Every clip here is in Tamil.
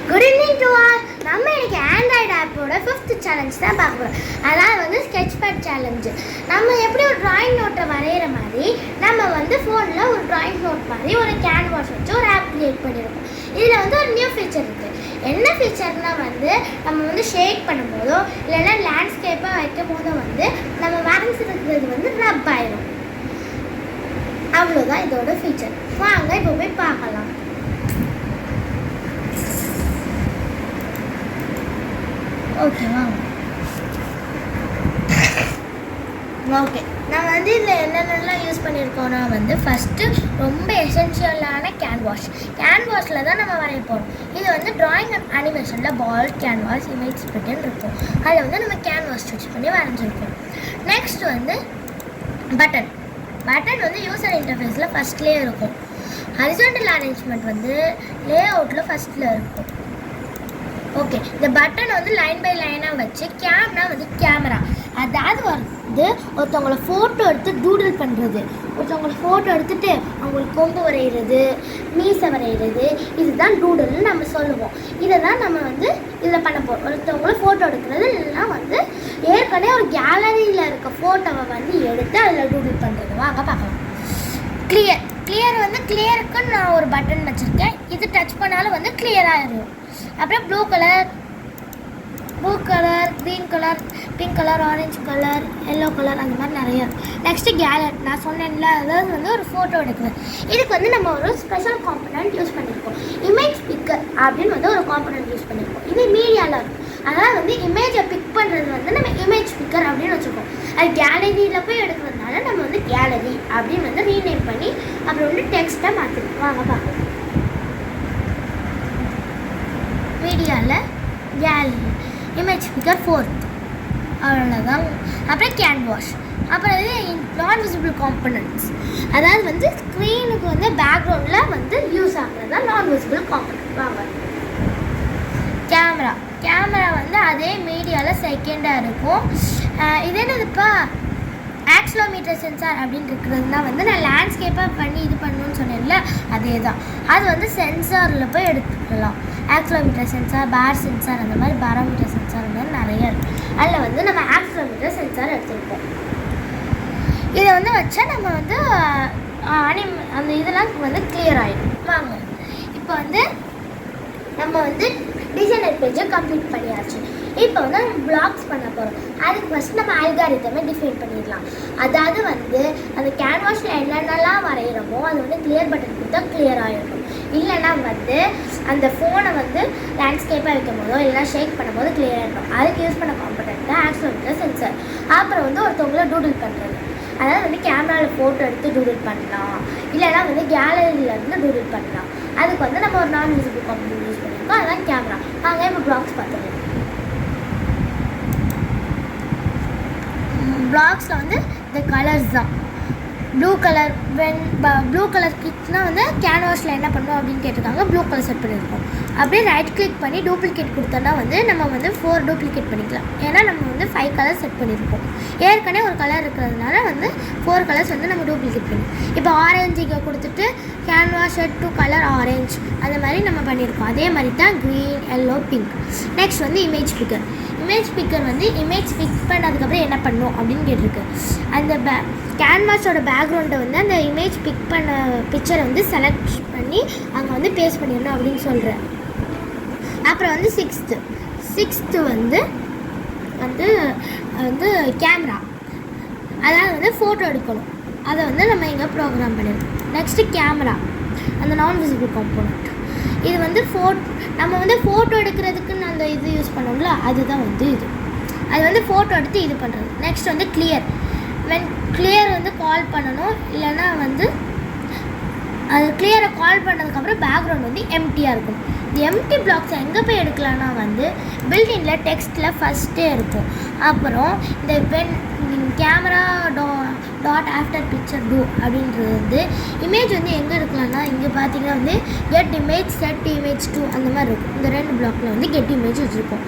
Good evening to all. நம்ம இன்னைக்கு ஆண்ட்ராய்டு ஆப்போட 5th சேலஞ்ச் தான் பார்க்க போகிறோம். அதாவது வந்து ஸ்கெட்ச் பேட் சேலஞ்சு. நம்ம எப்படி ஒரு ட்ராயிங் நோட்டை வரைகிற மாதிரி நம்ம வந்து ஃபோனில் ஒரு ட்ராயிங் நோட் மாதிரி ஒரு கேன்வாஸ் வச்சு ஒரு ஆப் க்ரியேட் பண்ணியிருக்கோம். இதில் வந்து ஒரு நியூ ஃபீச்சர் இருக்குது. என்ன ஃபீச்சர்னால் வந்து நம்ம வந்து ஷேக் பண்ணும்போதோ இல்லைன்னா லேண்ட்ஸ்கேப்பாக வைக்கும் போதோ வந்து நம்ம வரைஞ்சிருக்கிறது வந்து ரப் ஆயிடும். அவ்வளோதான் இதோட ஃபீச்சர். வாங்க இப்போ போய் பார்க்கலாம். ஓகேவா? ஓகே, நம்ம வந்து இதில் என்னென்னலாம் யூஸ் பண்ணியிருக்கோன்னா வந்து ஃபஸ்ட்டு ரொம்ப எசென்ஷியலான கேன்வாஸில் தான் நம்ம வரைய போகிறோம். இது வந்து ட்ராயிங் அனிமேஷனில் பால் கேன்வாஸ் இமேஜ் ஸ்ப்ளிட்னு இருக்கும். அதில் வந்து நம்ம கேன்வாஸ் சூஸ் பண்ணி வரைஞ்சிருக்கோம். நெக்ஸ்ட் வந்து பட்டன் வந்து யூசர் இன்டர்ஃபேஸில் ஃபஸ்ட்லேயே இருக்கும். ஹரிசாண்டல் அரேஞ்ச்மெண்ட் வந்து லே அவுட்டில் ஃபஸ்ட்டில் இருக்கும். ஓகே, இந்த பட்டன் வந்து லைன் பை லைனாக வச்சு கேமரா அதாவது வந்து ஒருத்தவங்களை ஃபோட்டோ எடுத்து டூடில் பண்ணுறது, ஒருத்தவங்களை ஃபோட்டோ எடுத்துகிட்டு அவங்களுக்கு கொம்பு வரைகிறது, மீசை வரைகிறது, இதுதான் டூடில்னு நம்ம சொல்லுவோம். இதை தான் நம்ம வந்து இதில் பண்ண போகிறோம். ஒருத்தவங்களை ஃபோட்டோ எடுக்கிறது இல்லைன்னா வந்து ஏற்கனவே ஒரு கேலரியில் இருக்க ஃபோட்டோவை வந்து எடுத்து அதில் டூடில் பண்ணுறது. வாங்க பார்க்கலாம். கிளியர் வந்து கிளியருக்கு நான் ஒரு பட்டன் வச்சுருக்கேன். இது டச் பண்ணாலும் வந்து கிளியராக இருக்கும். அப்புறம் blue colour, green colour, pink colour, orange colour, yellow colour, அந்த மாதிரி நிறையா இருக்கும். நெக்ஸ்ட்டு கேலரி நான் சொன்னேன்ல, அதாவது வந்து ஒரு ஃபோட்டோ எடுக்கிறது. இதுக்கு வந்து நம்ம ஒரு ஸ்பெஷல் காம்பனண்ட் யூஸ் பண்ணியிருக்கோம். இமேஜ் பிக்கர் அப்படின்னு வந்து ஒரு காம்பனண்ட் யூஸ் பண்ணியிருக்கோம். இது மீடியாவில் இருக்கும். அதனால் வந்து இமேஜை பிக் பண்ணுறது வந்து நம்ம இமேஜ் பிக்கர் அப்படின்னு வச்சுருக்கோம். அது கேலரியில் போய் எடுக்கிறதுனால நம்ம வந்து கேலரி அப்படின்னு வந்து ரீநேம் பண்ணி அப்புறம் வந்து டெக்ஸ்ட்டை மாற்றிருக்கோம். வாங்க பார்க்கலாம். மீடியாவில் கேலரி, இமேஜ் பிக்கர் 4th, அவ்வளோதான். அப்புறம் கேன்வாஸ், அப்புறம் இது நான் விசிபிள் காம்பனன்ட்ஸ், அதாவது வந்து ஸ்க்ரீனுக்கு வந்து பேக்ரவுண்டில் வந்து யூஸ் ஆகிறது தான் நான் விசிபிள் காம்பனன்ட். வாங்க. கேமரா வந்து அதே மீடியாவில் செகண்டாக இருக்கும். இது என்னதுப்பா ஆக்சிலோமீட்டர் சென்சார் அப்படின்னு இருக்கிறது தான் வந்து நான் லேண்ட்ஸ்கேப்பாக பண்ணி இது பண்ணணும்னு சொன்னேன்ல, அதே தான். அது வந்து சென்சாரில் போய் எடுத்துக்கலாம். ஆக்சிலோமீட்டர் சென்சார், பேர் சென்சார், அந்த மாதிரி பாரோமீட்டர் சென்சார் அந்த மாதிரி நிறைய இருக்குது. அதில் வந்து நம்ம ஆக்சிலோமீட்டர் சென்சார் எடுத்துருப்போம். இதை வந்து வச்சா நம்ம வந்து அந்த இதெல்லாம் வந்து கிளியர் ஆகிடும். வாங்க, இப்போ வந்து நம்ம வந்து டிசைனர் பேஜை கம்ப்ளீட் பண்ணியாச்சு. இப்போ வந்து நம்ம பிளாக்ஸ் பண்ண போகிறோம். அதுக்கு ஃபஸ்ட்டு நம்ம அல்காரிதமை டிஃபைன் பண்ணிடலாம். அதாவது வந்து அந்த கேன்வாஸில் என்னென்னலாம் வரைகிறோமோ அது வந்து கிளியர் பட்டன் கொடுத்தா கிளியர் ஆகிருக்கும். இல்லைன்னா வந்து அந்த ஃபோனை வந்து லேண்ட்ஸ்கேப்பாக வைக்கும் போதோ இல்லைனா ஷேக் பண்ணும் போது கிளியராக இருக்கும். அதுக்கு யூஸ் பண்ண காம்பனன்ட் தான் ஆக்சிலோமீட்டர் சென்சார். அப்புறம் வந்து ஒருத்தவங்கள டூடில் பண்ணுறது, அதாவது வந்து கேமராவில் ஃபோட்டோ எடுத்து டூடில் பண்ணலாம், இல்லைனா வந்து கேலரியிலேருந்து டூடில் பண்ணலாம். அதுக்கு வந்து நம்ம ஒரு நான் விசிபிள் காம்பனன்ட் யூஸ் பண்ணியிருக்கோம், அதுதான் கேமரா. வாங்க இப்போ பிளாக்ஸ் பார்த்துருக்கோம். பிளாக்ஸில் வந்து இந்த கலர்ஸ் தான். ப்ளூ கலர் கிளிக்னால் வந்து கேன்வாஸில் என்ன பண்ணுவோம் அப்படின்னு கேட்டிருக்காங்க. ப்ளூ கலர் செட் பண்ணியிருக்கோம். அப்படியே ரைட் கிளிக் பண்ணி டூப்ளிகேட் கொடுத்தோன்னா வந்து நம்ம வந்து 4 டூப்ளிகேட் பண்ணிக்கலாம். ஏன்னா நம்ம வந்து 5 கலர் செட் பண்ணியிருக்கோம். ஏற்கனவே ஒரு கலர் இருக்கிறதுனால வந்து 4 கலர்ஸ் வந்து நம்ம டூப்ளிகேட் பண்ணி இப்போ ஆரஞ்சு இங்கே கொடுத்துட்டு canvas set to colour orange அந்த மாதிரி நம்ம பண்ணியிருக்கோம். அதே மாதிரி தான் க்ரீன், எல்லோ, பிங்க். நெக்ஸ்ட் வந்து இமேஜ் பிக்கர் வந்து இமேஜ் பிக் பண்ணதுக்கப்புறம் என்ன பண்ணும் அப்படின்னு கேட்டிருக்கு. அந்த கேன்வாஸோட பேக்ரவுண்டை வந்து அந்த இமேஜ் பிக் பண்ண பிக்சரை வந்து செலக்ட் பண்ணி அங்கே வந்து பேஸ்ட் பண்ணிடணும் அப்படின்னு சொல்கிறேன். அப்புறம் வந்து சிக்ஸ்த்து வந்து கேமரா, அதாவது வந்து ஃபோட்டோ எடுக்கணும். அதை வந்து நம்ம இங்கே ப்ரோக்ராம் பண்ணிடுறோம். நெக்ஸ்ட்டு கேமரா, அந்த நான் விசிபிள் காம்பனன்ட். இது வந்து நம்ம வந்து ஃபோட்டோ எடுக்கிறதுக்குன்னு அந்த இது யூஸ் பண்ணோம்ல, அதுதான் வந்து இது. அது வந்து ஃபோட்டோ எடுத்து இது பண்ணுறது. நெக்ஸ்ட் வந்து கிளியர் வந்து கால் பண்ணணும். இல்லைன்னா வந்து அது கிளியரை கால் பண்ணதுக்கப்புறம் பேக்ரவுண்ட் வந்து எம்டியாக இருக்கும். இந்த எம்டி பிளாக்ஸை எங்கே போய் எடுக்கலான்னா வந்து பில்டிங்கில் டெக்ஸ்ட்டில் ஃபஸ்ட்டே இருக்கும். அப்புறம் இந்த camera dot after picture to அப்படின்றது வந்து இமேஜ் வந்து எங்கே இருக்கலாம்னா இங்கே பார்த்தீங்கன்னா வந்து கெட் இமேஜ், செட் இமேஜ் 2 அந்த மாதிரி இருக்கும். இந்த 2 பிளாக்கில் வந்து கெட் இமேஜ் வச்சுருக்கோம்.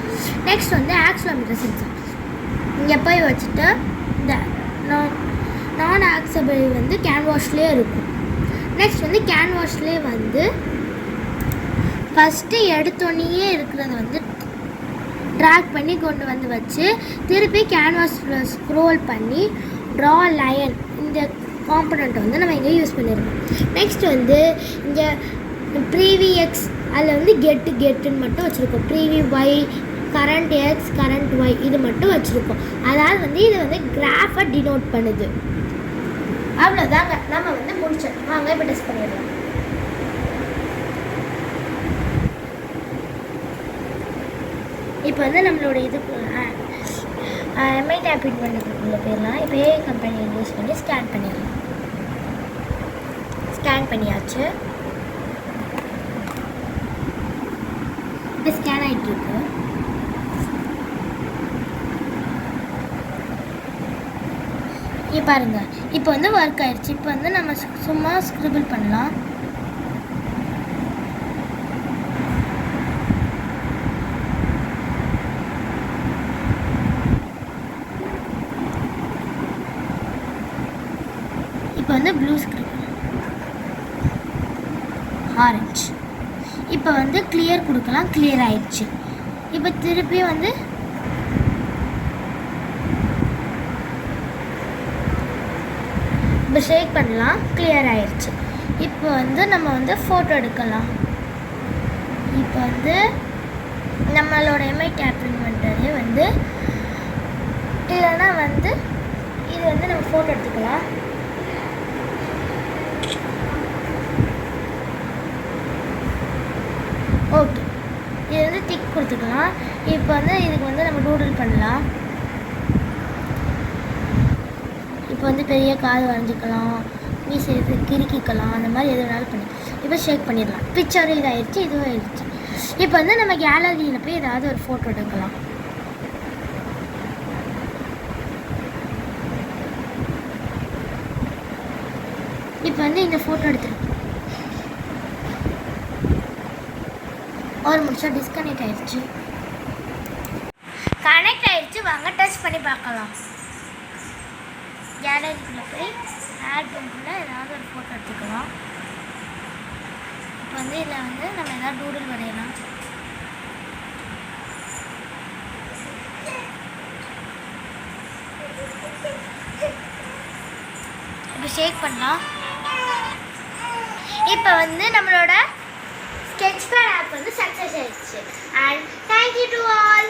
நெக்ஸ்ட் வந்து ஆக்சிலோமீட்டர் சென்சார் இங்கே போய் வச்சுட்டு இந்த நான் ஆக்சபிள் வந்து கேன்வாஸ்லேயே இருக்கும். நெக்ஸ்ட் வந்து கேன்வாஸ்லேயே வந்து ஃபஸ்ட்டு எடுத்தோடனேயே இருக்கிறது வந்து ட்ராக் பண்ணி கொண்டு வந்து வச்சு திருப்பி கேன்வாஸில் ஸ்க்ரோல் பண்ணி ட்ரா லைன் இந்த காம்பனண்ட்டை வந்து நம்ம இங்கே யூஸ் பண்ணியிருக்கோம். நெக்ஸ்ட் வந்து இங்கே ப்ரீவி எக்ஸ் அதில் வந்து கெட்டுன்னு மட்டும் வச்சுருக்கோம். Prev y, current x, current y இது மட்டும் வச்சுருக்கோம். அதாவது வந்து இது வந்து கிராஃபை டினோட் பண்ணுது. அவ்வளோதாங்க, நம்ம வந்து முடிச்சோம். வாங்க இப்போ டெஸ்ட் பண்ணிடலாம். இப்போ வந்து நம்மளோட இது எம்ஐ டேப்பிங் பண்ணுறதுக்குள்ளே போயிடலாம். இப்போ ஏ கம்பெனியை யூஸ் பண்ணி ஸ்கேன் பண்ணிடலாம். ஸ்கேன் பண்ணியாச்சு. இப்போ ஸ்கேன் ஆகிட்டுருக்கு. இங்கே பாருங்கள், இப்போ வந்து ஒர்க் ஆயிடுச்சு. இப்போ வந்து நம்ம சும்மா ஸ்க்ரிபிள் பண்ணலாம். இப்போ வந்து ப்ளூ ஸ்க்ரிபிள், ஆரஞ்சு. இப்போ வந்து கிளியர் கொடுக்கலாம். கிளியர் ஆயிடுச்சு. இப்போ திருப்பி வந்து இப்போ ஷேக் பண்ணலாம். கிளியர் ஆயிடுச்சு. இப்போ வந்து நம்ம வந்து ஃபோட்டோ எடுக்கலாம். இப்போ வந்து நம்மளோட எம்ஐ டேப்பிங் பண்ணுறதே வந்து இல்லைன்னா வந்து இது வந்து நம்ம ஃபோட்டோ எடுத்துக்கலாம். ஓகே, இது வந்து டிக் கொடுத்துக்கலாம். இப்போ வந்து இதுக்கு வந்து நம்ம டூடில் பண்ணலாம். இப்போ வந்து பெரிய காது வரைஞ்சிக்கலாம், மீசை கிறுக்கிக்கலாம், அந்த மாதிரி எது வேணாலும் பண்ணி இப்போ ஷேக் பண்ணிடலாம். பிக்சரும் இதாகிடுச்சு, இதுவும் ஆயிடுச்சு. இப்போ வந்து நம்ம கேலரியில் போய் ஏதாவது ஒரு ஃபோட்டோ எடுக்கலாம். இப்போ வந்து இந்த ஃபோட்டோ எடுத்துருக்கோம். ஒரு நிமிஷம் டிஸ்கனெக்ட் ஆயிடுச்சு. கனெக்ட் ஆயிடுச்சு. வாங்க டெஸ்ட் பண்ணி பார்க்கலாம். கேலரிக்குள்ளே போய் ஆல்பம்குள்ளே ஏதாவது ஒரு ஃபோட்டோ எடுத்துக்கலாம். இப்போ வந்து இதில் வந்து நம்ம ஏதாவது டூடில் வரையலாம். இப்போ ஷேக் பண்ணலாம். இப்போ வந்து நம்மளோட Sketchpad app வந்து success ஆயிடுச்சு. And thank you to all.